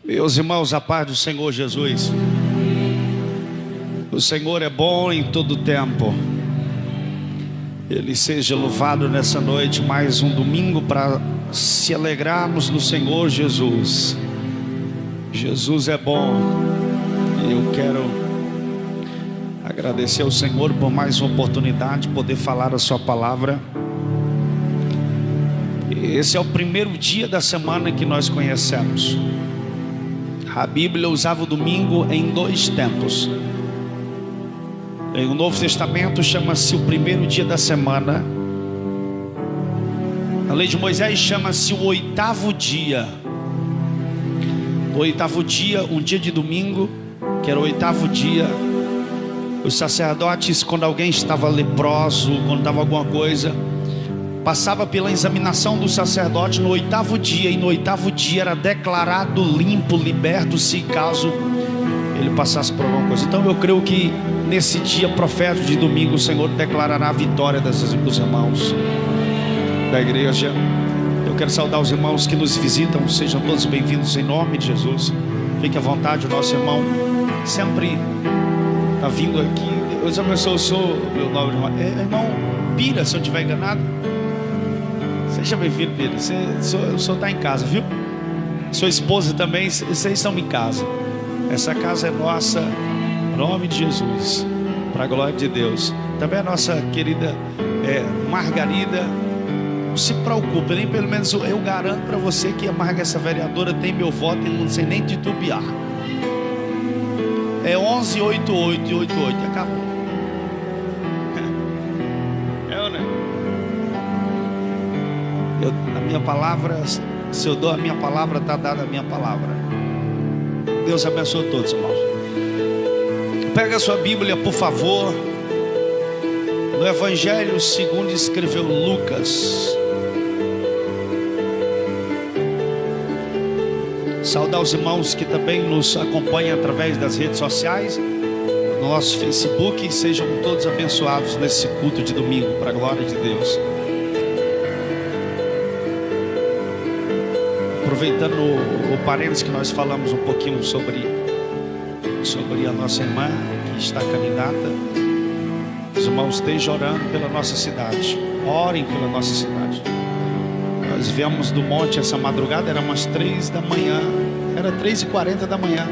Meus irmãos, a paz do Senhor Jesus. O Senhor é bom em todo tempo. Ele seja louvado nessa noite. Mais um domingo para se alegrarmos no Senhor Jesus. Jesus é bom. E eu quero agradecer ao Senhor por mais uma oportunidade de poder falar a sua palavra. Esse é o primeiro dia da semana que nós conhecemos. A Bíblia usava o domingo em dois tempos. Em o Novo Testamento chama-se o primeiro dia da semana. A lei de Moisés chama-se o oitavo dia. O oitavo dia, um dia de domingo, que era o oitavo dia. Os sacerdotes, quando alguém estava leproso, quando estava alguma coisa, passava pela examinação do sacerdote no oitavo dia, e no oitavo dia era declarado limpo, liberto, se caso ele passasse por alguma coisa. Então eu creio que nesse dia profético de domingo o Senhor declarará a vitória dos irmãos da igreja. Eu quero saudar os irmãos que nos visitam, sejam todos bem-vindos em nome de Jesus. Fique à vontade, o nosso irmão sempre está vindo aqui. Deus abençoe, eu sou meu nome, irmão Pira, se eu estiver enganado. Seja bem-vindo, Pira. O senhor está em casa, viu? Sua esposa também, vocês estão em casa. Essa casa é nossa, em nome de Jesus, para a glória de Deus. Também a nossa querida Margarida. Não se preocupe, nem pelo menos eu garanto para você que a Marga, essa vereadora, tem meu voto e não sei nem titubear. É 1188 e 88, acabou. A minha palavra, se eu dou a minha palavra, está dada a minha palavra. Deus abençoe todos, irmãos. Pega a sua Bíblia, por favor, no Evangelho segundo escreveu Lucas. Saudar os irmãos que também nos acompanham através das redes sociais, no nosso Facebook. Sejam todos abençoados nesse culto de domingo, para a glória de Deus. Aproveitando o parênteses que nós falamos um pouquinho sobre a nossa irmã que está candidata, os irmãos estejam orando pela nossa cidade. Orem pela nossa cidade. Nós viemos do monte essa madrugada, era umas 3 da manhã, era 3h40 da manhã.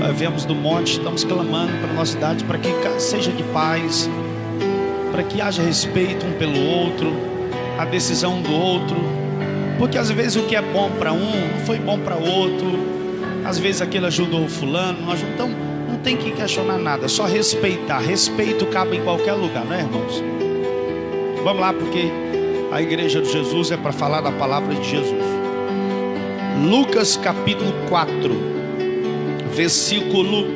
Nós viemos do monte, estamos clamando pela nossa cidade, para que seja de paz, para que haja respeito um pelo outro, a decisão do outro. Porque às vezes o que é bom para um não foi bom para outro. Às vezes aquele ajudou o fulano. Então não tem que questionar nada, só respeitar. Respeito cabe em qualquer lugar, não é, irmãos? Vamos lá, porque a igreja de Jesus é para falar da palavra de Jesus. Lucas capítulo 4, versículo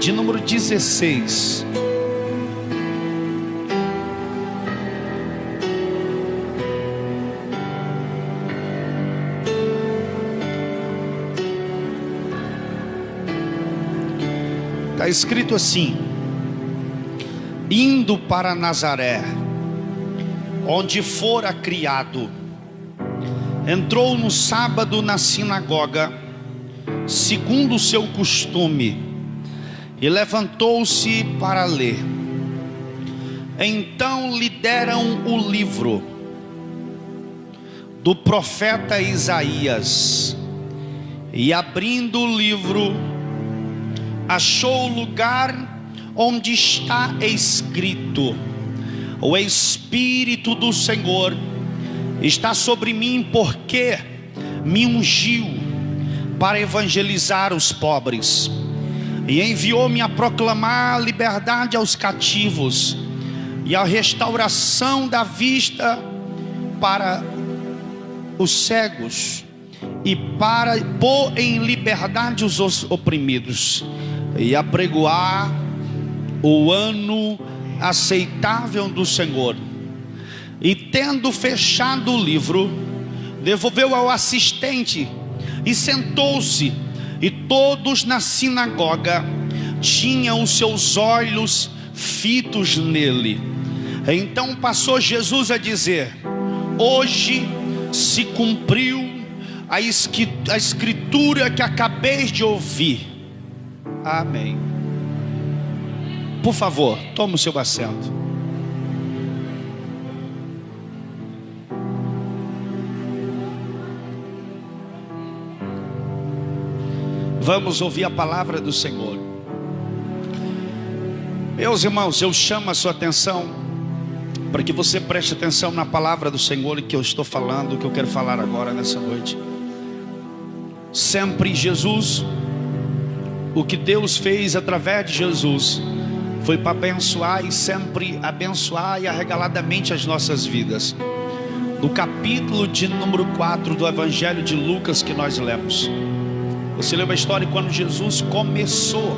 de número 16. Está escrito assim: indo para Nazaré, onde fora criado, entrou no sábado na sinagoga, segundo o seu costume, e levantou-se para ler. Então lhe deram o livro do profeta Isaías, e abrindo o livro, achou o lugar onde está escrito: o Espírito do Senhor está sobre mim, porque me ungiu para evangelizar os pobres, e enviou-me a proclamar a liberdade aos cativos, e a restauração da vista para os cegos, e para pôr em liberdade os oprimidos, e apregoar o ano aceitável do Senhor. E tendo fechado o livro, devolveu ao assistente e sentou-se. E todos na sinagoga tinham os seus olhos fitos nele. Então passou Jesus a dizer: hoje se cumpriu a escritura que acabei de ouvir. Amém. Por favor, tome o seu assento. Vamos ouvir a palavra do Senhor. Meus irmãos, eu chamo a sua atenção para que você preste atenção na palavra do Senhor que eu estou falando, que eu quero falar agora nessa noite. Sempre Jesus, o que Deus fez através de Jesus foi para abençoar e sempre abençoar e arregaladamente as nossas vidas. No capítulo de número 4 do Evangelho de Lucas que nós lemos, você lembra a história quando Jesus começou?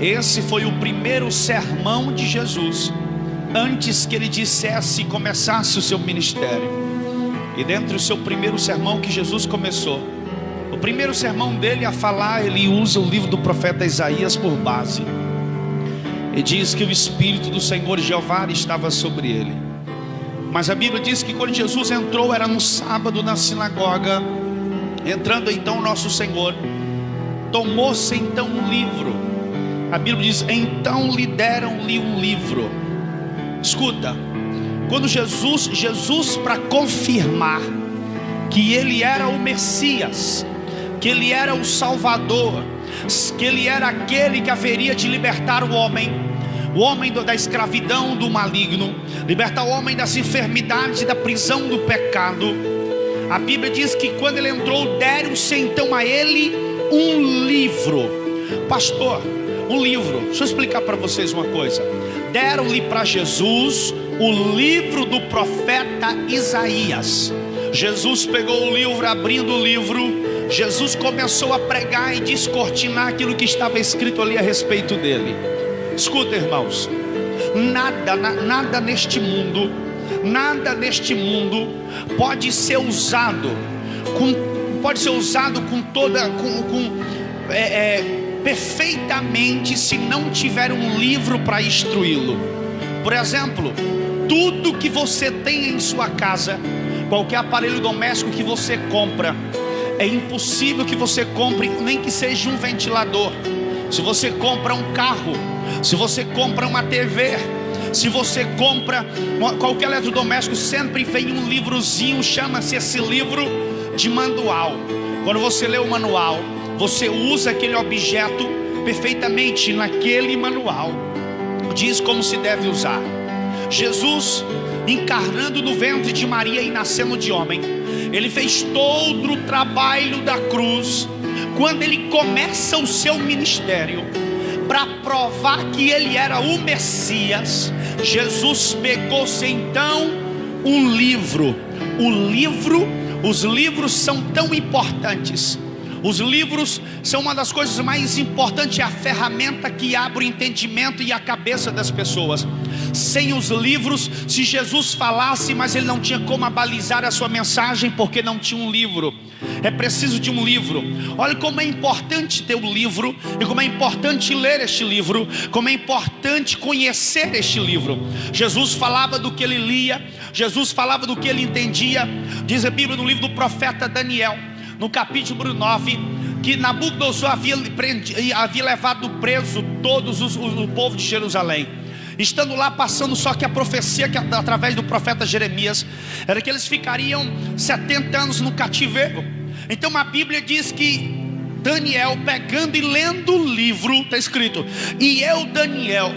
Esse foi o primeiro sermão de Jesus, antes que ele dissesse e começasse o seu ministério. E dentro do seu primeiro sermão que Jesus começou, o primeiro sermão dele a falar, ele usa o livro do profeta Isaías por base. E diz que o Espírito do Senhor Jeová estava sobre ele. Mas a Bíblia diz que quando Jesus entrou, era no sábado na sinagoga. Entrando então nosso Senhor, tomou-se então um livro. A Bíblia diz, então lhe deram-lhe um livro. Escuta, quando Jesus para confirmar que ele era o Messias, que ele era o Salvador, que ele era aquele que haveria de libertar o homem da escravidão do maligno, libertar o homem das enfermidades e da prisão do pecado. A Bíblia diz que quando ele entrou, deram-se então a ele um livro. Pastor, um livro, deixa eu explicar para vocês uma coisa. Deram-lhe para Jesus o livro do profeta Isaías. Jesus pegou o livro, abrindo o livro, Jesus começou a pregar e descortinar aquilo que estava escrito ali a respeito dele. Escuta, irmãos, nada neste mundo pode ser usado perfeitamente se não tiver um livro para instruí-lo. Por exemplo, tudo que você tem em sua casa, qualquer aparelho doméstico que você compra, é impossível que você compre nem que seja um ventilador. Se você compra um carro, se você compra uma TV, se você compra qualquer eletrodoméstico, sempre vem um livrozinho, chama-se esse livro de manual. Quando você lê o manual, você usa aquele objeto perfeitamente naquele manual, diz como se deve usar. Jesus, encarnando no ventre de Maria e nascendo de homem, ele fez todo o trabalho da cruz. Quando ele começa o seu ministério, para provar que ele era o Messias, Jesus pegou-se então um livro. Os livros são tão importantes. Os livros são uma das coisas mais importantes, é a ferramenta que abre o entendimento e a cabeça das pessoas. Sem os livros, se Jesus falasse, mas ele não tinha como abalizar a sua mensagem, porque não tinha um livro. É preciso de um livro. Olha como é importante ter um livro, e como é importante ler este livro, como é importante conhecer este livro. Jesus falava do que ele lia, Jesus falava do que ele entendia. Diz a Bíblia no livro do profeta Daniel, no capítulo 9, que Nabucodonosor havia levado preso todos o povo de Jerusalém. Estando lá passando, só que a profecia que através do profeta Jeremias era que eles ficariam 70 anos no cativeiro. Então a Bíblia diz que Daniel, pegando e lendo o livro, está escrito, e eu, Daniel,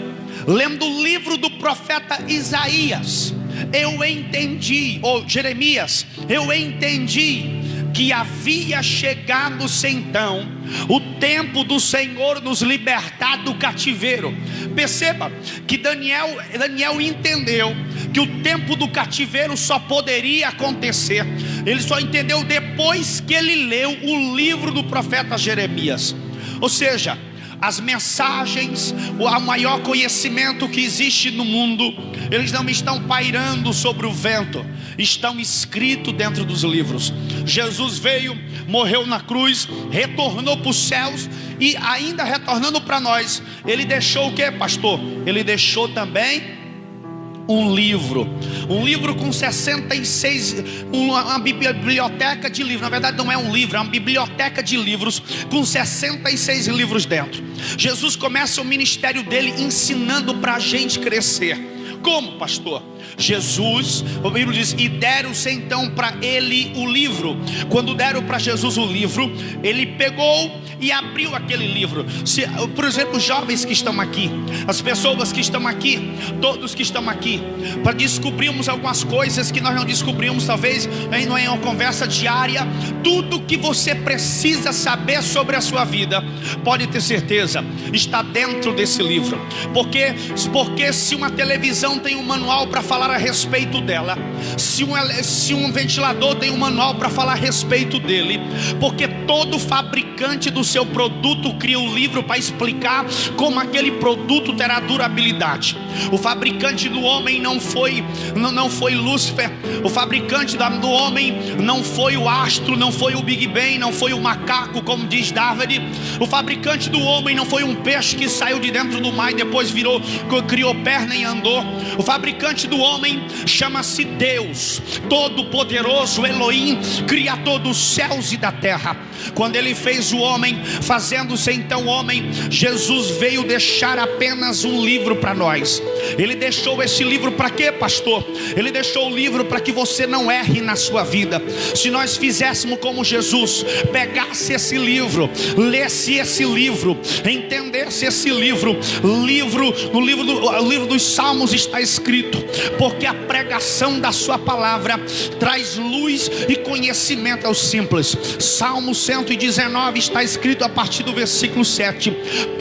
lendo o livro do profeta Isaías, eu entendi, ou Jeremias, eu entendi que havia chegado-se então o tempo do Senhor nos libertar do cativeiro. Perceba que Daniel entendeu que o tempo do cativeiro só poderia acontecer. Ele só entendeu depois que ele leu o livro do profeta Jeremias. Ou seja, as mensagens, o maior conhecimento que existe no mundo, eles não estão pairando sobre o vento, estão escritos dentro dos livros. Jesus veio, morreu na cruz, retornou para os céus, e ainda retornando para nós, ele deixou o que, pastor? Ele deixou também um livro com 66, uma biblioteca de livros. Na verdade não é um livro, é uma biblioteca de livros com 66 livros dentro. Jesus começa o ministério dele ensinando para a gente crescer. Como, pastor? Jesus, a Bíblia diz, e deram-se então para ele o livro. Quando deram para Jesus o livro, ele pegou e abriu aquele livro. Por exemplo, os jovens que estão aqui, as pessoas que estão aqui, todos que estão aqui, para descobrirmos algumas coisas que nós não descobrimos, talvez não é uma conversa diária. Tudo que você precisa saber sobre a sua vida, pode ter certeza, está dentro desse livro. Porque se uma televisão tem um manual para falar a respeito dela, se um ventilador tem um manual para falar a respeito dele, porque todo fabricante do seu produto cria um livro para explicar como aquele produto terá durabilidade. O fabricante do homem não foi Lúcifer. O fabricante do homem não foi o astro, não foi o Big Bang, não foi o macaco, como diz David. O fabricante do homem não foi um peixe que saiu de dentro do mar e depois criou perna e andou. O fabricante do homem chama-se Deus Todo-Poderoso, Elohim, Criador dos céus e da terra. Quando ele fez o homem, fazendo-se então homem, Jesus veio deixar apenas um livro para nós. Ele deixou esse livro para quê, pastor? Ele deixou o livro para que você não erre na sua vida. Se nós fizéssemos como Jesus, pegasse esse livro, lesse esse livro, entendesse esse livro, no livro dos Salmos está escrito: porque a pregação da sua palavra traz luz e conhecimento aos simples. Salmo 119 está escrito a partir do versículo 7: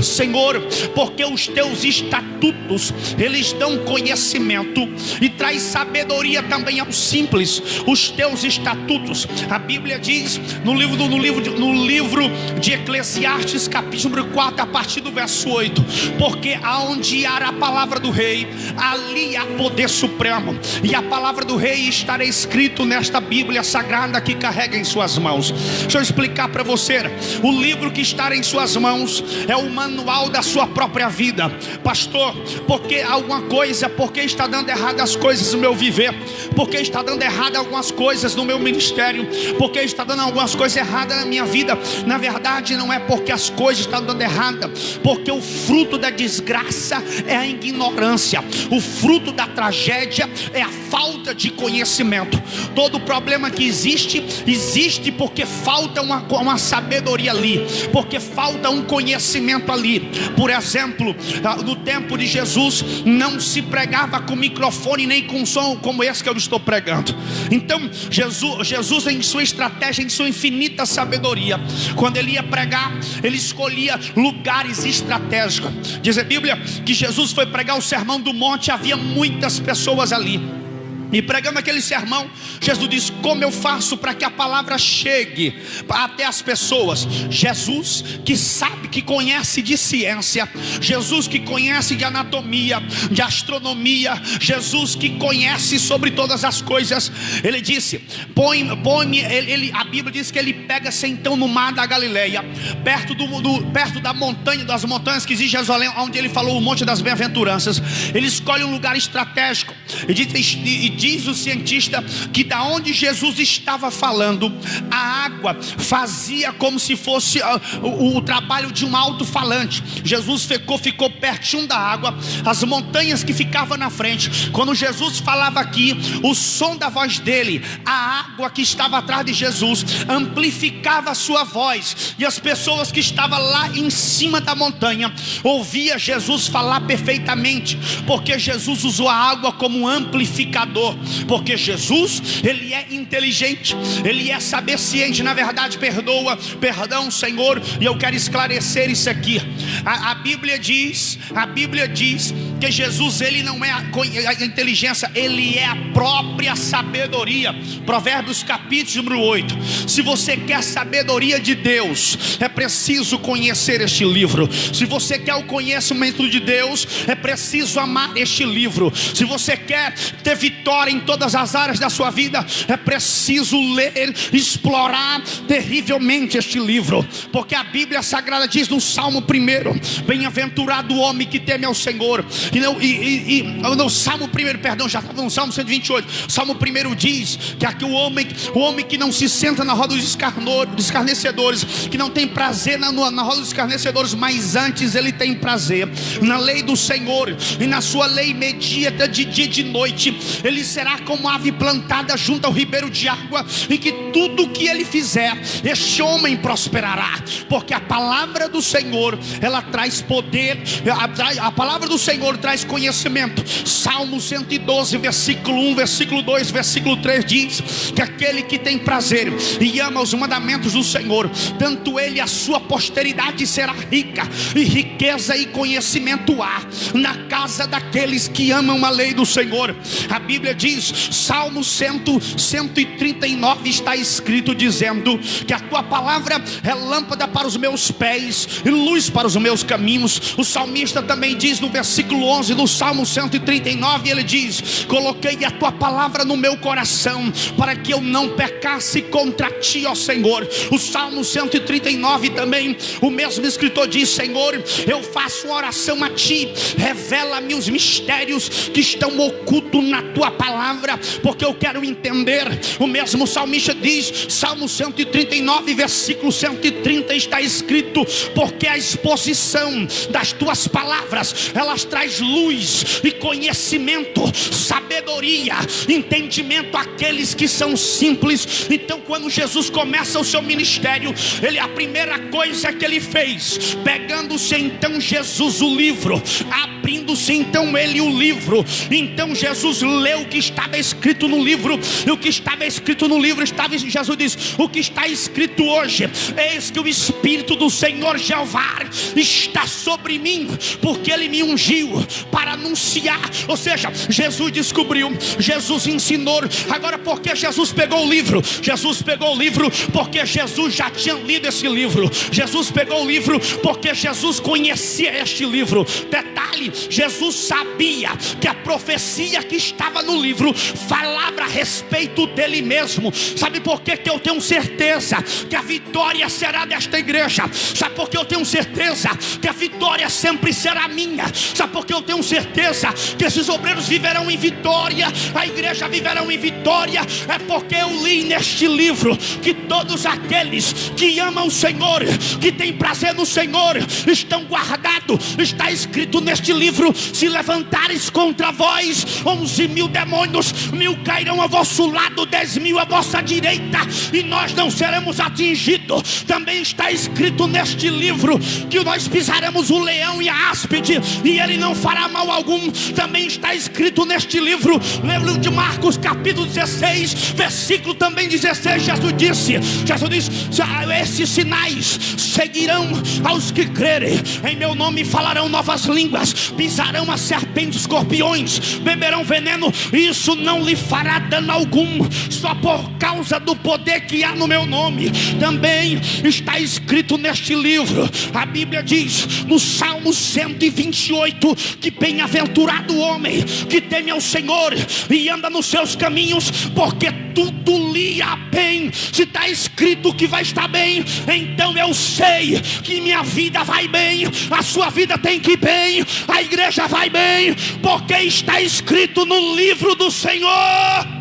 Senhor, porque os teus estatutos, eles dão conhecimento e traz sabedoria também aos simples. Os teus estatutos, a Bíblia diz no livro de Eclesiastes, capítulo 4, a partir do verso 8: porque aonde há a palavra do rei, ali há poder supremo, e a palavra do rei estará escrito nesta Bíblia sagrada que carrega em suas mãos. Deixa eu explicar para você: o livro que está em suas mãos é o manual da sua própria vida. Pastor, porque está dando errado as coisas no meu viver? Porque está dando errado algumas coisas no meu ministério? Porque está dando algumas coisas erradas na minha vida? Na verdade não é porque as coisas estão dando errada, porque o fruto da desgraça é a ignorância. O fruto da tragédia é a falta de conhecimento. Todo problema que existe porque falta uma sabedoria ali, porque falta um conhecimento ali. Por exemplo, no tempo de Jesus não se pregava com microfone nem com som como esse que eu estou pregando. Então Jesus em sua estratégia, em sua infinita sabedoria, quando ele ia pregar, ele escolhia lugares estratégicos. Diz a Bíblia que Jesus foi pregar o Sermão do Monte, havia muitas pessoas ali. E pregando aquele sermão, Jesus diz: como eu faço para que a palavra chegue até as pessoas? Jesus que sabe, que conhece de ciência, Jesus que conhece de anatomia, de astronomia, Jesus que conhece sobre todas as coisas, ele disse: a Bíblia diz que ele pega-se então no mar da Galileia, perto das montanhas que existe em Jerusalém, onde ele falou o Monte das Bem-aventuranças. Ele escolhe um lugar estratégico e diz o cientista que da onde Jesus estava falando, a água fazia como se fosse o trabalho de um alto-falante. Jesus ficou pertinho da água, as montanhas que ficavam na frente. Quando Jesus falava aqui, o som da voz dele, a água que estava atrás de Jesus amplificava a sua voz, e as pessoas que estavam lá em cima da montanha ouvia Jesus falar perfeitamente, porque Jesus usou a água como um amplificador. Porque Jesus, ele é inteligente, ele é saber-ciente. Na verdade, perdão, Senhor, e eu quero esclarecer isso aqui. A Bíblia diz que Jesus, ele não é a inteligência, ele é a própria sabedoria. Provérbios capítulo 8. Se você quer sabedoria de Deus, é preciso conhecer este livro. Se você quer o conhecimento de Deus, é preciso amar este livro. Se você quer ter vitória agora em todas as áreas da sua vida, é preciso ler, explorar terrivelmente este livro, porque a Bíblia Sagrada diz no Salmo 1: bem-aventurado o homem que teme ao Senhor. No Salmo 1, perdão, já estava no Salmo 128. Salmo 1 diz que aqui o homem que não se senta na roda dos escarnecedores, que não tem prazer na roda dos escarnecedores, mas antes ele tem prazer na lei do Senhor, e na sua lei medita de dia e de noite. Ele será como ave plantada junto ao ribeiro de água, e que tudo que ele fizer, este homem prosperará, porque a palavra do Senhor, ela traz poder, a palavra do Senhor traz conhecimento. Salmo 112, versículo 1, versículo 2, versículo 3 diz que aquele que tem prazer e ama os mandamentos do Senhor, tanto ele e a sua posteridade será rica, e riqueza e conhecimento há na casa daqueles que amam a lei do Senhor. A Bíblia diz, Salmo 139 está escrito dizendo que a tua palavra é lâmpada para os meus pés e luz para os meus caminhos. O salmista também diz no versículo 11 do Salmo 139, ele diz: coloquei a tua palavra no meu coração, para que eu não pecasse contra ti, ó Senhor. O Salmo 139 também, o mesmo escritor diz: Senhor, eu faço oração a ti, revela-me os mistérios que estão ocultos na tua palavra, porque eu quero entender. O mesmo salmista diz, Salmo 139, versículo 130, está escrito: porque a exposição das tuas palavras, elas traz luz e conhecimento, sabedoria, entendimento àqueles que são simples. Então, quando Jesus começa o seu ministério, a primeira coisa que ele fez, pegando-se então Jesus o livro, abrindo-se então ele o livro, então Jesus leu o que estava escrito no livro. E o que estava escrito no livro Jesus diz: o que está escrito hoje, eis que o Espírito do Senhor Jeová está sobre mim, porque ele me ungiu para anunciar. Ou seja, Jesus descobriu, Jesus ensinou. Agora, por que Jesus pegou o livro? Jesus pegou o livro porque Jesus já tinha lido esse livro. Jesus pegou o livro porque Jesus conhecia este livro. Detalhe, Jesus sabia que a profecia que estava no livro falava a respeito dele mesmo. Sabe por que eu tenho certeza que a vitória será desta igreja? Sabe por que eu tenho certeza que a vitória sempre será minha? Sabe por que eu tenho certeza que esses obreiros viverão em vitória, a igreja viverão em vitória? É porque eu li neste livro que todos aqueles que amam o Senhor, que têm prazer no Senhor, estão guardados. Está escrito neste livro: se levantares contra vós 11.000 demônios, 1.000 cairão ao vosso lado, 10.000 à vossa direita, e nós não seremos atingidos. Também está escrito neste livro que nós pisaremos o leão e a áspide, e ele não fará mal algum. Também está escrito neste livro de Marcos capítulo 16, versículo também 16, Jesus diz: esses sinais seguirão aos que crerem, em meu nome falarão novas línguas, pisarão as serpentes, escorpiões, beberão veneno, isso não lhe fará dano algum, só por causa do poder que há no meu nome. Também está escrito neste livro, a Bíblia diz no Salmo 128, que bem-aventurado o homem que teme ao Senhor e anda nos seus caminhos, porque tudo lhe há bem. Se está escrito que vai estar bem, então eu sei que minha vida vai bem, a sua vida tem que ir bem, a igreja vai bem, porque está escrito no livro do Senhor.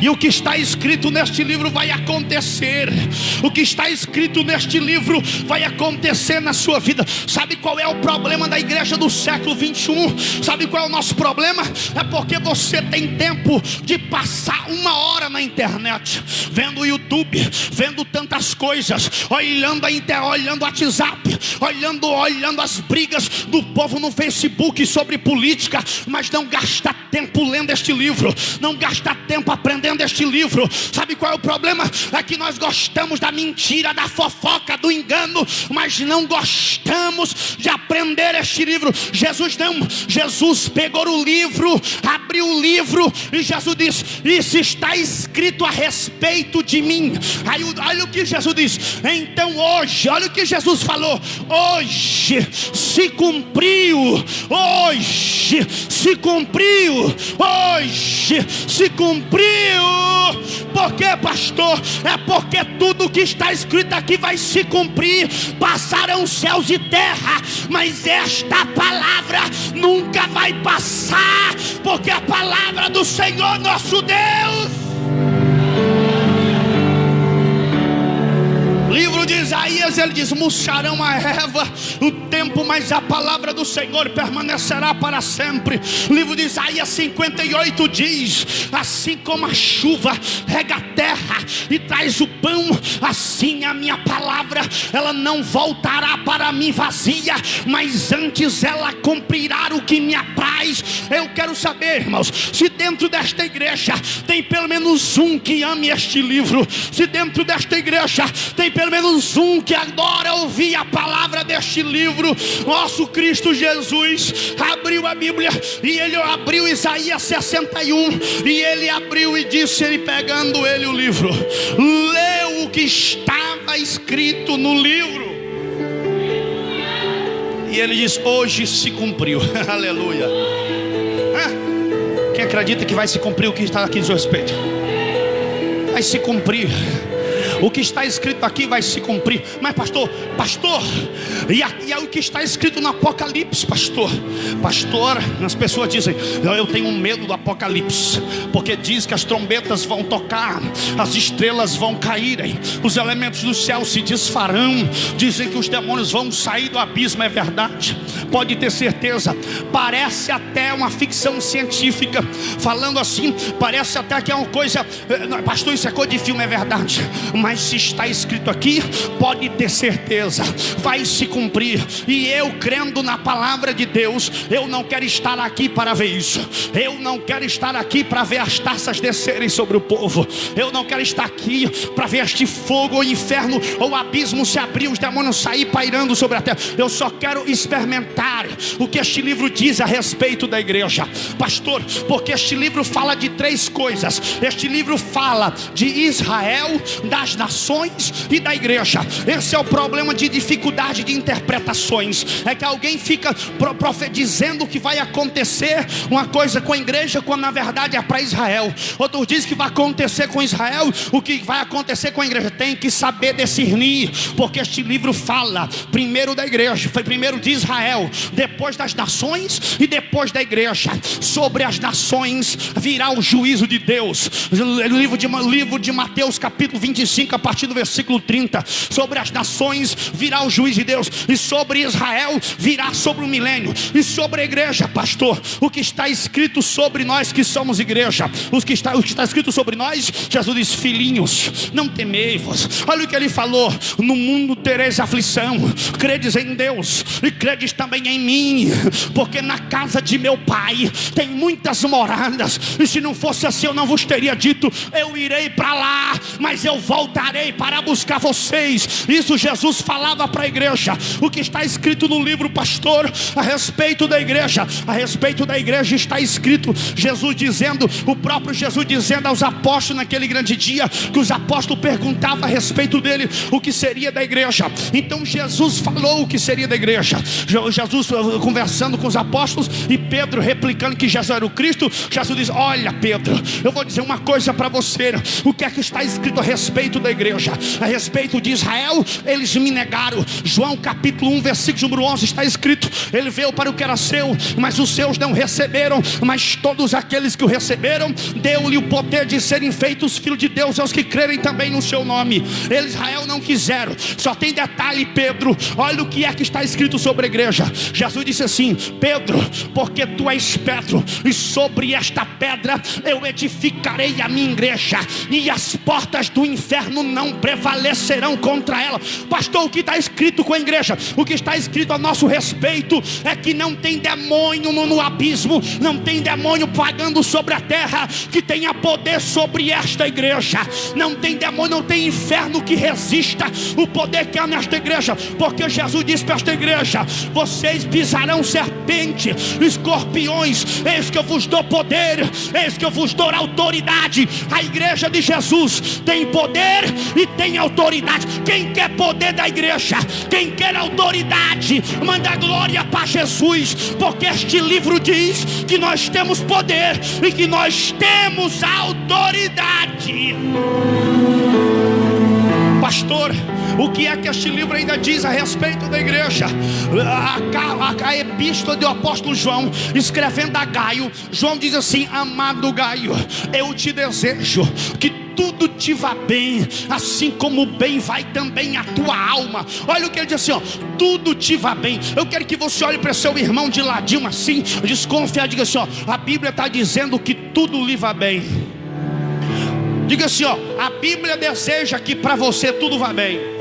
E o que está escrito neste livro vai acontecer. O que está escrito neste livro vai acontecer na sua vida. Sabe qual é o problema da igreja do século 21? Sabe qual é o nosso problema? É porque você tem tempo de passar 1 hora na internet, vendo o YouTube, vendo tantas coisas, olhando a internet, olhando o WhatsApp, olhando as brigas do povo no Facebook sobre política, mas não gasta tempo lendo este livro, não gasta tempo aprendendo aprendendo este livro. Sabe qual é o problema? É que nós gostamos da mentira, da fofoca, do engano, mas não gostamos de aprender este livro. Jesus não. Jesus pegou o livro, abriu o livro e Jesus disse: isso está escrito a respeito de mim. Aí olha o que Jesus diz. Então hoje, olha o que Jesus falou: hoje se cumpriu, hoje se cumpriu, hoje se cumpriu. Por quê, pastor? É porque tudo que está escrito aqui vai se cumprir. Passarão céus e terra, mas esta palavra nunca vai passar, porque a palavra do Senhor nosso Deus. Livro de Isaías, ele diz: murcharão a erva o tempo, mas a palavra do Senhor permanecerá para sempre. Livro de Isaías 58 diz: assim como a chuva rega a terra e traz o pão, assim a minha palavra, ela não voltará para mim vazia, mas antes ela cumprirá o que me apraz. Eu quero saber, irmãos, se dentro desta igreja tem pelo menos um que ame este livro, se dentro desta igreja tem pelo menos um que adora ouvir a palavra deste livro. Nosso Cristo Jesus abriu a Bíblia e ele abriu Isaías 61 e ele abriu e disse, ele pegando ele o livro, leu o que estava escrito no livro e ele diz: hoje se cumpriu. Aleluia. Quem acredita que vai se cumprir o que está aqui a seu respeito? Vai se cumprir. O que está escrito aqui vai se cumprir. Mas pastor, e é o que está escrito no Apocalipse, pastor, as pessoas dizem: eu tenho medo do Apocalipse, porque diz que as trombetas vão tocar, as estrelas vão caírem, os elementos do céu se desfarão, dizem que os demônios vão sair do abismo. É verdade, pode ter certeza. Parece até uma ficção científica, falando assim, parece até que é uma coisa, pastor, isso é coisa de filme. É verdade, mas se está escrito aqui, pode ter certeza, vai se cumprir. E eu, crendo na palavra de Deus, eu não quero estar aqui para ver isso. Eu não quero estar aqui para ver as taças descerem sobre o povo. Eu não quero estar aqui para ver este fogo, ou inferno, ou abismo se abrir, os demônios sair pairando sobre a terra. Eu só quero experimentar o que este livro diz a respeito da igreja, pastor, porque este livro fala de três coisas. Este livro fala de Israel, das nações e da igreja. Esse é o problema de dificuldade de interpretações, é que alguém fica profetizando que vai acontecer uma coisa com a igreja, quando na verdade é para Israel. Outros dizem que vai acontecer com Israel o que vai acontecer com a igreja. Tem que saber discernir, porque este livro fala primeiro da igreja, foi primeiro de Israel, depois das nações e depois da igreja. Sobre as nações virá o juízo de Deus. Livro de Mateus capítulo 25, a partir do versículo 30. Sobre as nações virá o juízo de Deus, e sobre Israel virá sobre o milênio. E sobre a igreja, pastor, o que está escrito sobre nós que somos igreja, o que está escrito sobre nós, Jesus diz: filhinhos, não temei-vos. Olha o que ele falou: no mundo tereis aflição, credes em Deus e credes também em mim, porque na casa de meu pai tem muitas moradas, e se não fosse assim eu não vos teria dito, eu irei para lá, mas eu voltarei para buscar vocês. Isso Jesus falava para a igreja. O que está escrito no livro, pastor, a respeito da igreja, está escrito Jesus dizendo, o próprio Jesus dizendo aos apóstolos naquele grande dia, que os apóstolos perguntavam a respeito dele o que seria da igreja. Então Jesus falou o que seria da igreja. Jesus conversando com os apóstolos e Pedro replicando que Jesus era o Cristo. Jesus diz: olha, Pedro, eu vou dizer uma coisa para você. O que é que está escrito a respeito da igreja? A respeito de Israel, eles me negaram. João capítulo 1 versículo número 11 está escrito: ele veio para o que era seu, mas os seus não receberam, mas todos aqueles que o receberam, deu-lhe o poder de serem feitos filhos de Deus, aos que crerem também no seu nome. Eles, Israel, não quiseram. Só tem detalhe, Pedro, olha o que é que está escrito sobre a igreja. Jesus disse assim: Pedro, porque tu és Pedro, e sobre esta pedra eu edificarei a minha igreja, e as portas do inferno não prevalecerão contra ela. Pastor, o que está escrito com a igreja? igreja, o que está escrito a nosso respeito é que não tem demônio no abismo, não tem demônio pagando sobre a terra que tenha poder sobre esta igreja. Não tem demônio, não tem inferno que resista o poder que há nesta igreja, porque Jesus disse para esta igreja: vocês pisarão serpente, escorpiões, eis que eu vos dou poder, eis que eu vos dou autoridade. A igreja de Jesus tem poder e tem autoridade. Quem quer poder da igreja, quem quer autoridade, manda glória para Jesus, porque este livro diz que nós temos poder e que nós temos autoridade. Pastor, o que é que este livro ainda diz a respeito da igreja? A epístola do apóstolo João, escrevendo a Gaio, João diz assim: amado Gaio, eu te desejo que tudo te vá bem, assim como bem vai também a tua alma. Olha o que ele diz assim, ó: tudo te vá bem. Eu quero que você olhe para seu irmão de ladinho assim, desconfiado, diga assim, ó: a Bíblia está dizendo que tudo lhe vá bem. Diga assim, ó: a Bíblia deseja que para você tudo vá bem.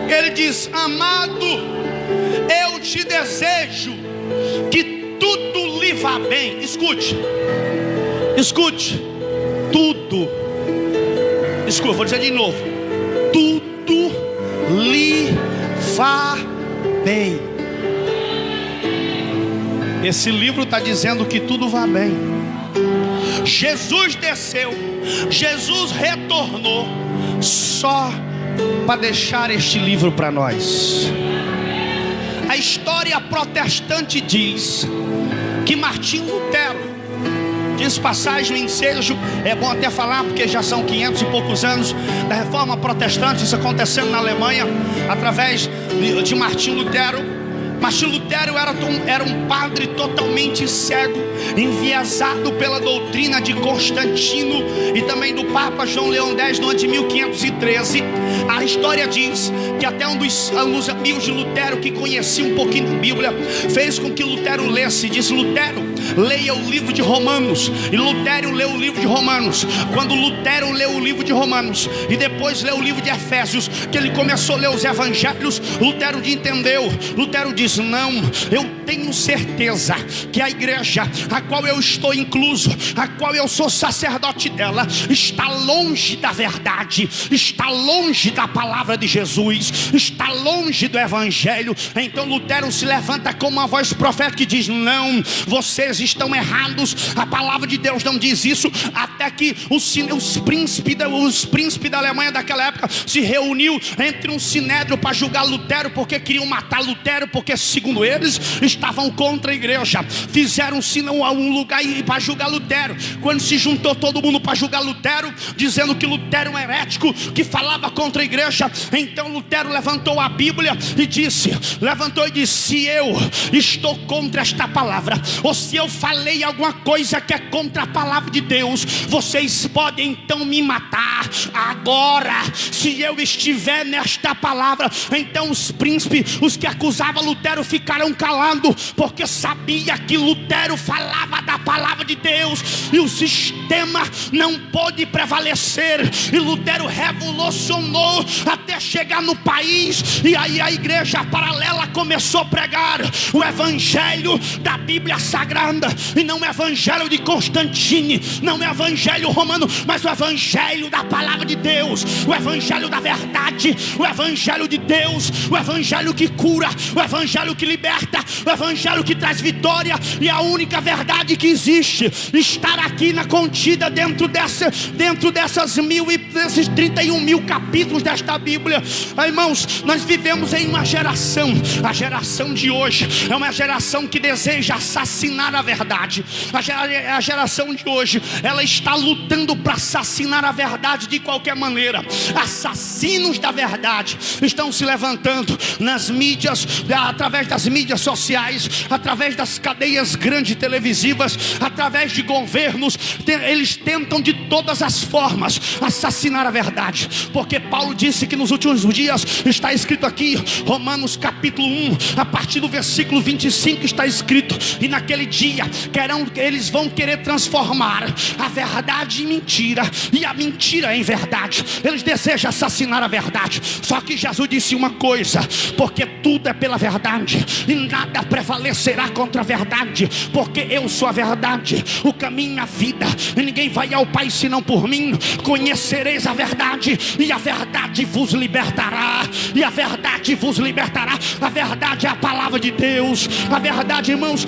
Ele diz: amado, eu te desejo que tudo lhe vá bem. Escute, escute, tudo. Escute, vou dizer de novo: tudo lhe vá bem. Esse livro está dizendo que tudo vai bem. Jesus desceu, Jesus retornou só para deixar este livro para nós. A história protestante diz que Martim Lutero, diz passagem, o ensejo, é bom até falar porque já são 500 e poucos anos da reforma protestante, isso acontecendo na Alemanha, através de Martim Lutero. Martim Lutero era um padre totalmente cego, enviesado pela doutrina de Constantino e também do Papa João Leão X no ano de 1513. A história diz que até um dos amigos de Lutero, que conhecia um pouquinho da Bíblia, fez com que Lutero lesse. Disse: Lutero, leia o livro de Romanos. E Lutero leu o livro de Romanos. Quando Lutero leu o livro de Romanos e depois leu o livro de Efésios, que ele começou a ler os evangelhos, Lutero entendeu. Lutero disse: não, eu tenho certeza que a igreja a qual eu estou incluso, a qual eu sou sacerdote dela, está longe da verdade, está longe da palavra de Jesus, está longe do evangelho. Então Lutero se levanta com uma voz profética e diz: não, vocês estão errados, a palavra de Deus não diz isso. Até que os príncipes da Alemanha daquela época se reuniu entre um sinédrio para julgar Lutero, porque queriam matar Lutero, porque segundo eles estavam contra a igreja. Fizeram um lugar para julgar Lutero. Quando se juntou todo mundo para julgar Lutero, dizendo que Lutero era um herético, que falava contra a igreja, então Lutero levantou a Bíblia e disse: se eu estou contra esta palavra, ou se eu falei alguma coisa que é contra a palavra de Deus, vocês podem então me matar agora. Se eu estiver nesta palavra, então os príncipes, os que acusavam Lutero, ficaram calados, porque sabia que Lutero falava da palavra de Deus e o sistema não pôde prevalecer. E Lutero revolucionou até chegar no país, e aí a igreja paralela começou a pregar o evangelho da Bíblia Sagrada, e não o evangelho de Constantino, não é o evangelho romano, mas o evangelho da palavra de Deus, o evangelho da verdade, o evangelho de Deus, o evangelho que cura, o evangelho que liberta, o evangelho que traz vitória. E a única verdade que existe estar aqui na contida dentro desses 31 mil capítulos desta Bíblia. Irmãos, nós vivemos em uma geração, a geração de hoje é uma geração que deseja assassinar a verdade. A geração de hoje, ela está lutando para assassinar a verdade de qualquer maneira. Assassinos da verdade estão se levantando nas mídias, através através das mídias sociais, através das cadeias grandes televisivas, através de governos. Eles tentam de todas as formas assassinar a verdade, porque Paulo disse que nos últimos dias, está escrito aqui, Romanos capítulo 1, a partir do versículo 25 está escrito: e naquele dia eles vão querer transformar a verdade em mentira, e a mentira em verdade. Eles desejam assassinar a verdade. Só que Jesus disse uma coisa: porque tudo é pela verdade, e nada prevalecerá contra a verdade, porque eu sou a verdade, o caminho e a vida, e ninguém vai ao Pai senão por mim. Conhecereis a verdade, e a verdade vos libertará. E a verdade vos libertará. A verdade é a palavra de Deus. A verdade, irmãos,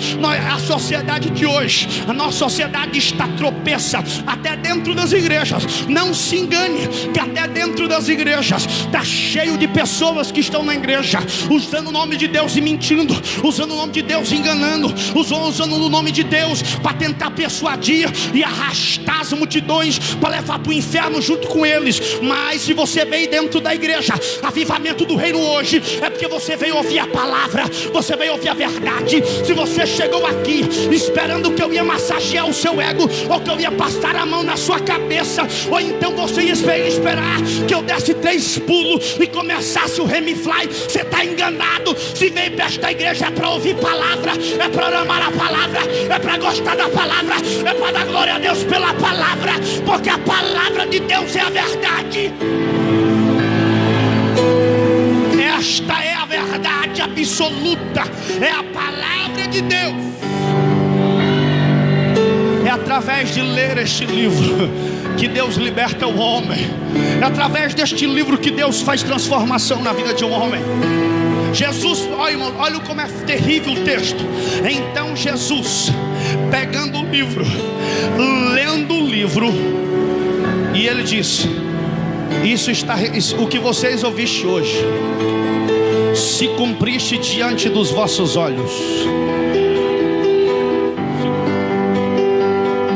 a sociedade de hoje, a nossa sociedade está tropeça até dentro das igrejas. Não se engane, que até dentro das igrejas está cheio de pessoas que estão na igreja usando o nome de Deus e mentindo, usando o nome de Deus e enganando, usando o nome de Deus para tentar persuadir e arrastar as multidões para levar para o inferno junto com eles. Mas se você veio dentro da igreja, avivamento do reino hoje, é porque você veio ouvir a palavra, você veio ouvir a verdade. Se você chegou aqui esperando que eu ia massagear o seu ego, ou que eu ia passar a mão na sua cabeça, ou então você ia esperar que eu desse 3 pulos e começasse o Remifly, você está enganado. Se veio para esta igreja é para ouvir palavra, é para amar a palavra, é para gostar da palavra, é para dar glória a Deus pela palavra, porque a palavra de Deus é a verdade. Esta é a verdade absoluta, é a palavra de Deus. É através de ler este livro que Deus liberta o homem. É através deste livro que Deus faz transformação na vida de um homem. Jesus, olha, irmão, olha como é terrível o texto. Então Jesus, pegando o livro, lendo o livro, e ele disse: o que vocês ouviste hoje se cumpriste diante dos vossos olhos.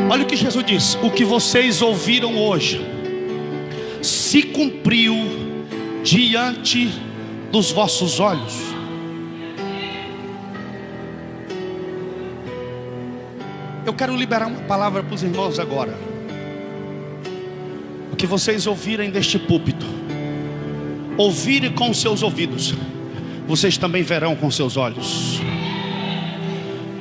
Olha o que Jesus diz: o que vocês ouviram hoje se cumpriu diante dos vossos olhos. Eu quero liberar uma palavra para os irmãos agora. O que vocês ouvirem deste púlpito, ouvirem com os seus ouvidos, vocês também verão com seus olhos.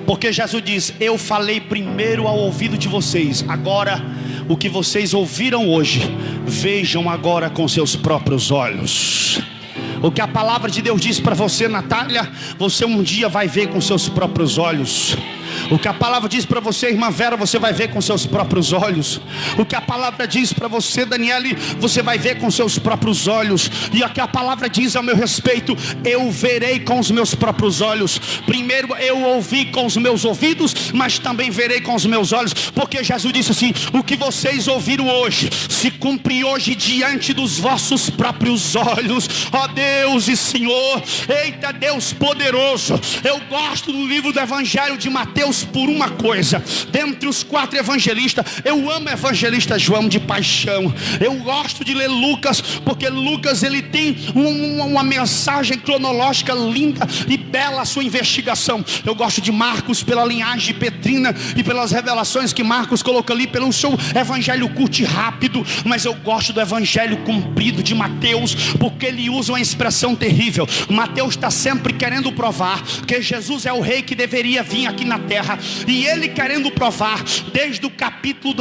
Porque Jesus diz: eu falei primeiro ao ouvido de vocês. Agora, o que vocês ouviram hoje, vejam agora com seus próprios olhos. O que a palavra de Deus diz para você, Natália, você um dia vai ver com seus próprios olhos. O que a palavra diz para você, irmã Vera, você vai ver com seus próprios olhos. O que a palavra diz para você, Daniele, você vai ver com seus próprios olhos. E o que a palavra diz ao meu respeito, eu verei com os meus próprios olhos. Primeiro eu ouvi com os meus ouvidos, mas também verei com os meus olhos. Porque Jesus disse assim: o que vocês ouviram hoje se cumpre hoje diante dos vossos próprios olhos. Ó Deus e Senhor, eita Deus poderoso. Eu gosto do livro do Evangelho de Mateus por uma coisa: dentre os 4 evangelistas, eu amo o evangelista João de paixão. Eu gosto de ler Lucas, porque Lucas ele tem uma mensagem cronológica linda e bela, a sua investigação. Eu gosto de Marcos pela linhagem petrina e pelas revelações que Marcos coloca ali, pelo seu evangelho curto e rápido. Mas eu gosto do evangelho comprido de Mateus, porque ele usa uma expressão terrível. Mateus está sempre querendo provar que Jesus é o rei que deveria vir aqui na terra, e ele querendo provar desde o capítulo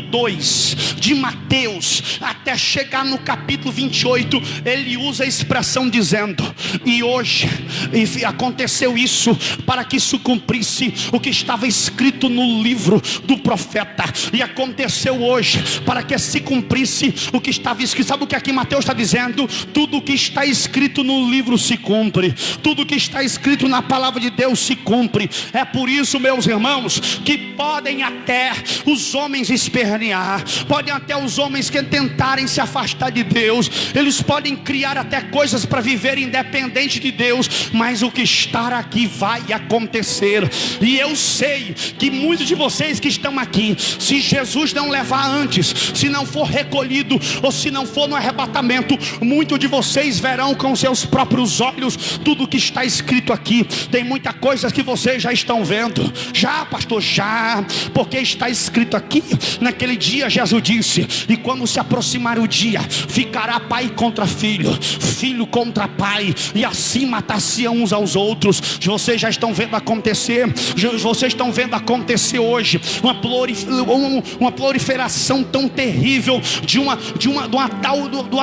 2 de Mateus até chegar no capítulo 28, ele usa a expressão dizendo: e hoje aconteceu isso para que isso cumprisse o que estava escrito no livro do profeta. E aconteceu hoje para que se cumprisse o que estava escrito. Sabe o que aqui Mateus está dizendo? Tudo o que está escrito no livro se cumpre, tudo o que está escrito na palavra de Deus se cumpre. É por isso, meus irmãos, que podem até os homens espernear, podem até os homens que tentarem se afastar de Deus, eles podem criar até coisas para viver independente de Deus, mas mas o que está aqui vai acontecer. E eu sei que muitos de vocês que estão aqui, se Jesus não levar antes, se não for recolhido, ou se não for no arrebatamento, muitos de vocês verão com seus próprios olhos tudo o que está escrito aqui. Tem muita coisa que vocês já estão vendo. Já, pastor, já, porque está escrito aqui. Naquele dia Jesus disse: e quando se aproximar o dia, ficará pai contra filho, filho contra pai, e assim matar-se-ão uns aos outros. Vocês já estão vendo acontecer. Vocês estão vendo acontecer hoje uma proliferação tão terrível de uma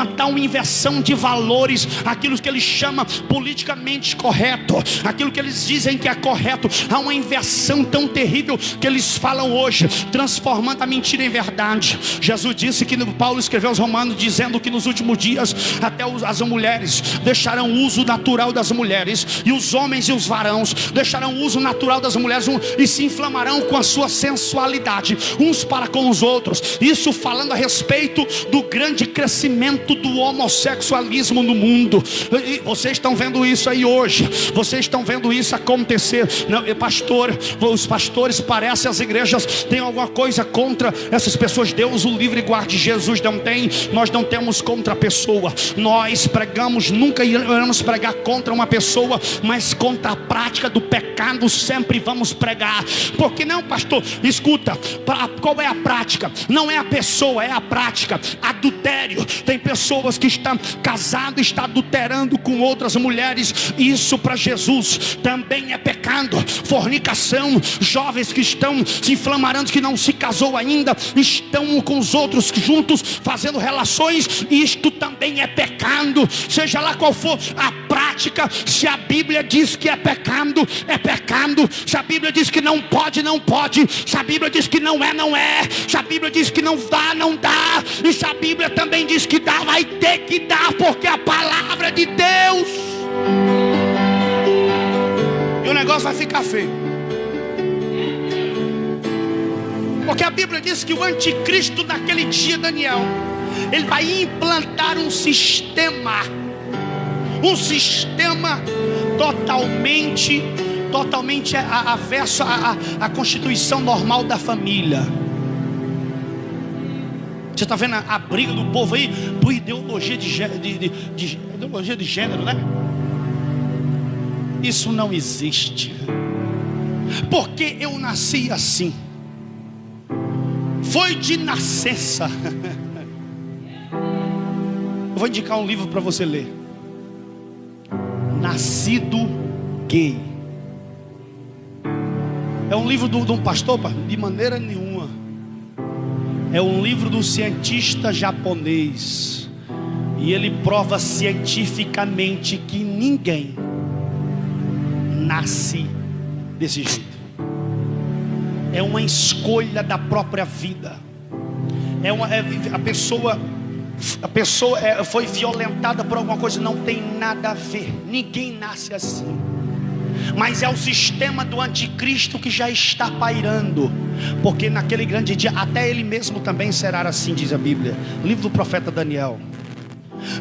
tal inversão de valores. Aquilo que eles chamam politicamente correto, aquilo que eles dizem que é correto, há uma inversão tão terrível que eles falam hoje, transformando a mentira em verdade. Jesus disse que Paulo escreveu aos Romanos dizendo que nos últimos dias até as mulheres deixarão o uso natural das mulheres, e os homens e os varões deixarão o uso natural das mulheres e se inflamarão com a sua sensualidade uns para com os outros. Isso falando a respeito do grande crescimento do homossexualismo no mundo. E vocês estão vendo isso aí hoje, vocês estão vendo isso acontecer. Não, pastor, os pastores parecem, as igrejas têm alguma coisa contra essas pessoas. Deus o livre e guarde, Jesus não tem. Nós não temos contra a pessoa. Nós pregamos, nunca iremos pregar contra uma pessoa, mas contra a prática do pecado sempre vamos pregar. Porque não, pastor? Escuta, qual é a prática? Não é a pessoa, é a prática. Adultério. Tem pessoas que estão casadas, estão adulterando com outras mulheres. Isso para Jesus também é pecado. Fornicação. Jovens que estão se inflamarando, que não se casou ainda, estão com os outros juntos fazendo relações. Isto também é pecado. Seja lá qual for a prática, se a Bíblia diz que é pecado, é pecado. Se a Bíblia diz que não pode, não pode. Se a Bíblia diz que não é, não é. Se a Bíblia diz que não dá, não dá. E se a Bíblia também diz que dá, vai ter que dar, porque é a palavra de Deus. E o negócio vai ficar feio, porque a Bíblia diz que o anticristo naquele dia, Daniel, ele vai implantar um sistema totalmente avesso à constituição normal da família. Você está vendo a briga do povo aí por ideologia ideologia de gênero, né? Isso não existe, porque eu nasci assim, foi de nascença. Eu vou indicar um livro para você ler: Nascido Gay. É um livro de um pastor? De maneira nenhuma. É um livro do cientista japonês, e ele prova cientificamente que ninguém nasce desse jeito. É uma escolha da própria vida. A pessoa foi violentada por alguma coisa. Não tem nada a ver. Ninguém nasce assim. Mas é o sistema do anticristo que já está pairando, porque naquele grande dia até ele mesmo também será assim, diz a Bíblia. Livro do profeta Daniel.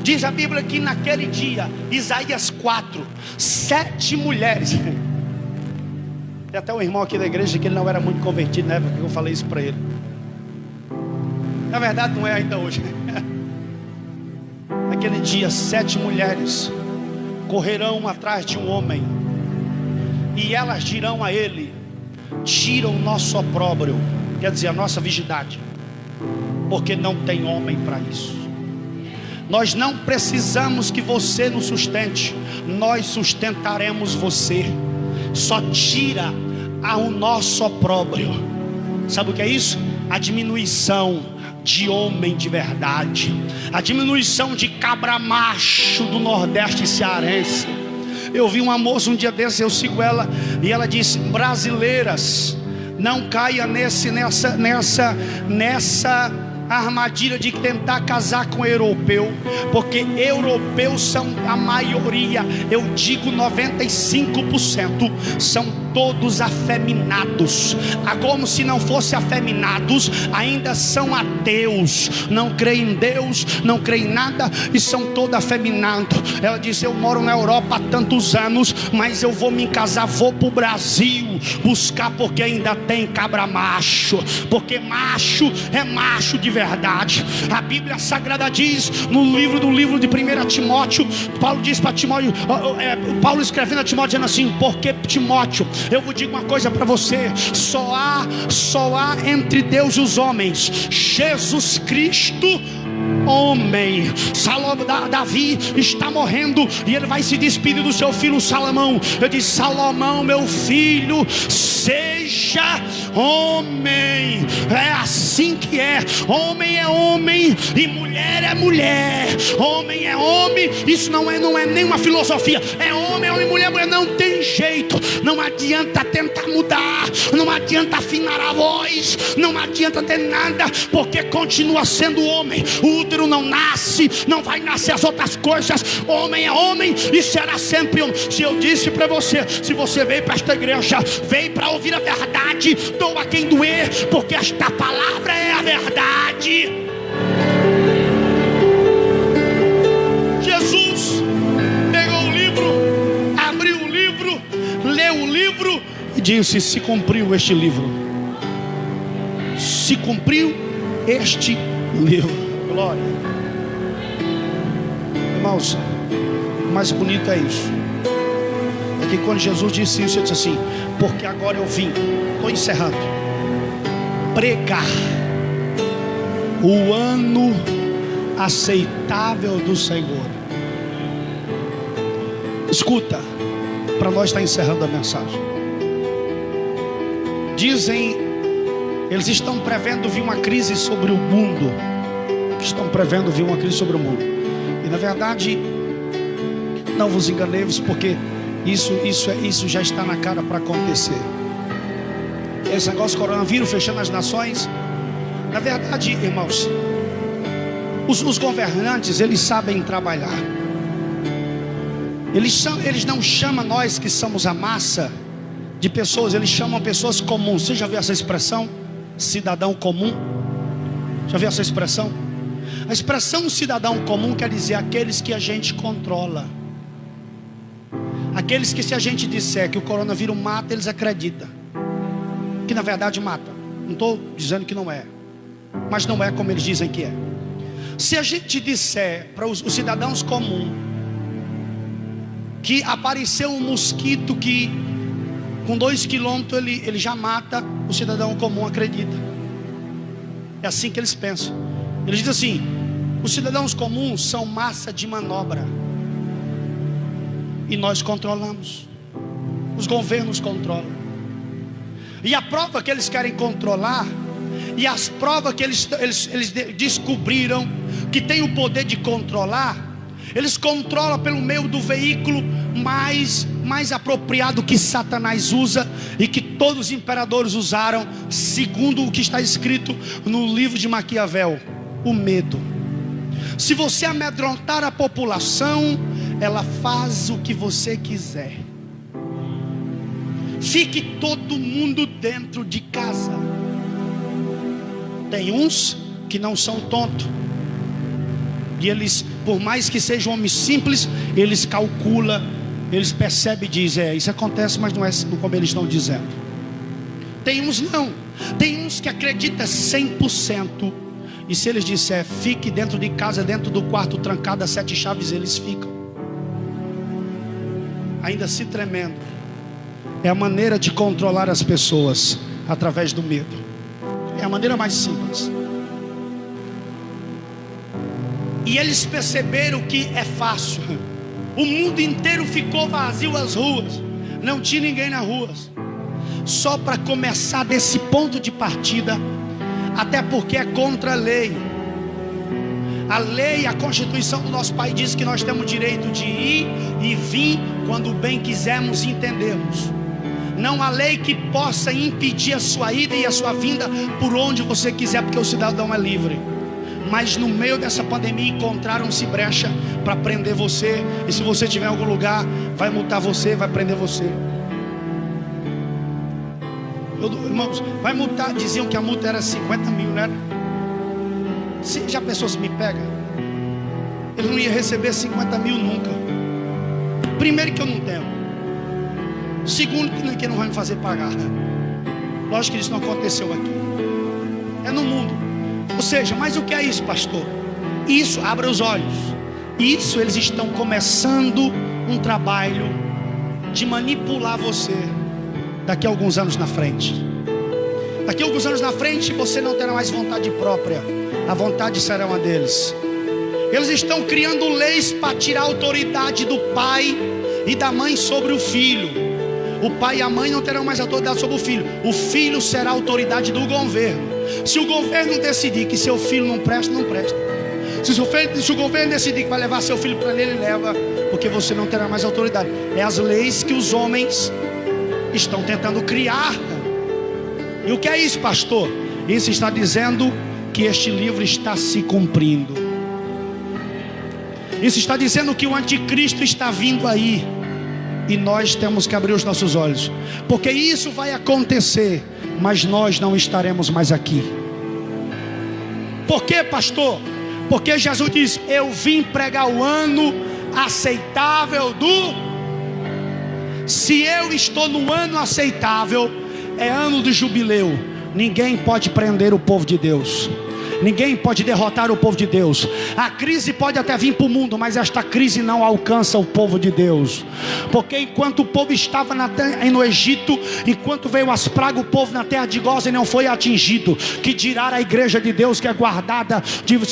Diz a Bíblia que naquele dia, Isaías 4, 7 mulheres. Tem até um irmão aqui da igreja que ele não era muito convertido na época que eu falei isso para ele. Na verdade não é ainda hoje. Naquele dia 7 mulheres correrão atrás de um homem, e elas dirão a ele: tira o nosso opróbrio, quer dizer, a nossa virgindade, porque não tem homem para isso. Nós não precisamos que você nos sustente, nós sustentaremos você. Só tira o nosso opróbrio. Sabe o que é isso? A diminuição de homem de verdade, a diminuição de cabra macho do Nordeste cearense. Eu vi uma moça um dia desses, eu sigo ela, e ela disse: brasileiras, não caia nessa a armadilha de tentar casar com europeu, porque europeus são a maioria, eu digo 95%, são todos afeminados. Como se não fossem afeminados, ainda são ateus, não creem em Deus, não creem em nada e são todos afeminados. Ela disse: eu moro na Europa há tantos anos, mas eu vou me casar, vou para o Brasil buscar, porque ainda tem cabra macho, porque macho é macho de verdade. A Bíblia Sagrada diz no livro de 1 Timóteo, Paulo diz para Timóteo, Paulo escrevendo a Timóteo dizendo assim: porque Timóteo, eu vos digo uma coisa para você, só há entre Deus e os homens Jesus Cristo homem. Davi está morrendo e ele vai se despedir do seu filho Salomão. Eu disse: Salomão, meu filho, seja homem. É assim que é. Homem é homem e mulher é mulher. Homem é homem. Isso não é nenhuma filosofia. É homem, mulher, mulher. Não tem jeito. Não adianta tentar mudar. Não adianta afinar a voz. Não adianta ter nada, porque continua sendo homem. O útero não nasce, não vai nascer as outras coisas. Homem é homem e será sempre homem. Se eu disse para você, se você veio para esta igreja, veio para ouvir a verdade, doa quem doer, porque esta palavra é a verdade. Jesus pegou o livro, abriu o livro, leu o livro e disse: se cumpriu este livro. Se cumpriu este livro. Glória. Irmãos, o mais bonito é isso. É que quando Jesus disse isso, ele disse assim: porque agora eu vim, estou encerrando, pregar o ano aceitável do Senhor. Escuta, para nós estar encerrando a mensagem. Dizem, eles estão prevendo vir uma crise sobre o mundo. Estão prevendo vir uma crise sobre o mundo. E na verdade, não vos enganei-vos, porque isso já está na cara para acontecer. Esse negócio do coronavírus fechando as nações. Na verdade, irmãos, os governantes, eles sabem trabalhar. Eles não chamam nós que somos a massa de pessoas, eles chamam pessoas comuns. Você já viu essa expressão? Cidadão comum? Já viu essa expressão? A expressão cidadão comum quer dizer aqueles que a gente controla. Aqueles que, se a gente disser que o coronavírus mata, eles acreditam que na verdade mata. Não estou dizendo que não é, mas não é como eles dizem que é. Se a gente disser para os cidadãos comuns que apareceu um mosquito que com 2 quilômetros ele já mata, o cidadão comum acredita. É assim que eles pensam. Eles dizem assim: os cidadãos comuns são massa de manobra e nós controlamos. Os governos controlam. E a prova que eles querem controlar, e as provas que eles descobriram que tem o poder de controlar, eles controlam pelo meio do veículo mais apropriado que Satanás usa e que todos os imperadores usaram, segundo o que está escrito no livro de Maquiavel: o medo. Se você amedrontar a população, ela faz o que você quiser. Fique todo mundo dentro de casa. Tem uns que não são tontos, e eles, por mais que sejam homens simples, eles calculam, eles percebem e dizem: isso acontece, mas não é como eles estão dizendo. Tem uns não, tem uns que acreditam 100%. E se eles disser fique dentro de casa, dentro do quarto trancado a 7 chaves, eles ficam, ainda se tremendo. É a maneira de controlar as pessoas, através do medo. É a maneira mais simples. E eles perceberam que é fácil. O mundo inteiro ficou vazio, as ruas, não tinha ninguém nas ruas. Só para começar desse ponto de partida, até porque é contra a lei. A lei, a Constituição do nosso país diz que nós temos o direito de ir e vir quando bem quisermos e entendermos. Não há lei que possa impedir a sua ida e a sua vinda por onde você quiser, porque o cidadão é livre. mas no meio dessa pandemia encontraram-se brecha para prender você. E se você estiver em algum lugar, vai multar você, vai prender você. Irmãos, vai multar. Diziam que a multa era 50 mil, né? Já pensou se me pega? Ele não ia receber 50 mil nunca. Primeiro que eu não tenho. Segundo que não vai me fazer pagar. Lógico que isso não aconteceu aqui. É no mundo. Ou seja, mas o que é isso, pastor? Isso, abra os olhos. Isso, eles estão começando um trabalho de manipular você daqui a alguns anos na frente. Daqui a alguns anos na frente você não terá mais vontade própria. A vontade será uma deles. Eles estão criando leis para tirar a autoridade do pai e da mãe sobre o filho. O pai e a mãe não terão mais autoridade sobre o filho. O filho será a autoridade do governo. Se o governo decidir que seu filho não presta, não presta. Se o governo decidir que vai levar seu filho para ele leva. Porque você não terá mais autoridade. É as leis que os homens estão tentando criar. E o que é isso, pastor? Isso está dizendo que este livro está se cumprindo. Isso está dizendo que o anticristo está vindo aí. E nós temos que abrir os nossos olhos. Porque isso vai acontecer, mas nós não estaremos mais aqui. Por quê, pastor? Porque Jesus diz: eu vim pregar o ano aceitável do... Se eu estou no ano aceitável, é ano de jubileu. Ninguém pode prender o povo de Deus. Ninguém pode derrotar o povo de Deus. A crise pode até vir para o mundo, mas esta crise não alcança o povo de Deus. Porque enquanto o povo estava no Egito, enquanto veio as pragas, o povo na terra de Gósen não foi atingido. Que dirá a igreja de Deus, que é guardada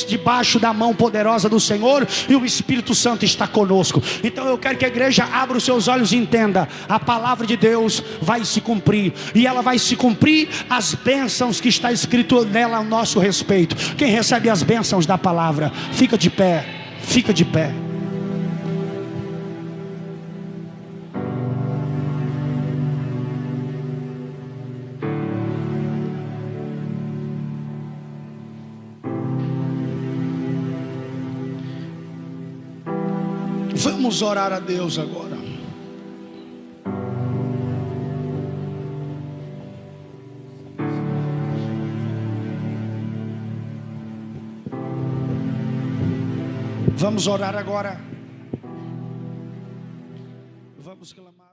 debaixo da mão poderosa do Senhor, e o Espírito Santo está conosco. Então eu quero que a igreja abra os seus olhos e entenda: a palavra de Deus vai se cumprir. E ela vai se cumprir as bênçãos que está escrito nela a nosso respeito. Quem recebe as bênçãos da palavra, fica de pé, fica de pé. Vamos orar a Deus agora. Vamos orar agora. Vamos clamar.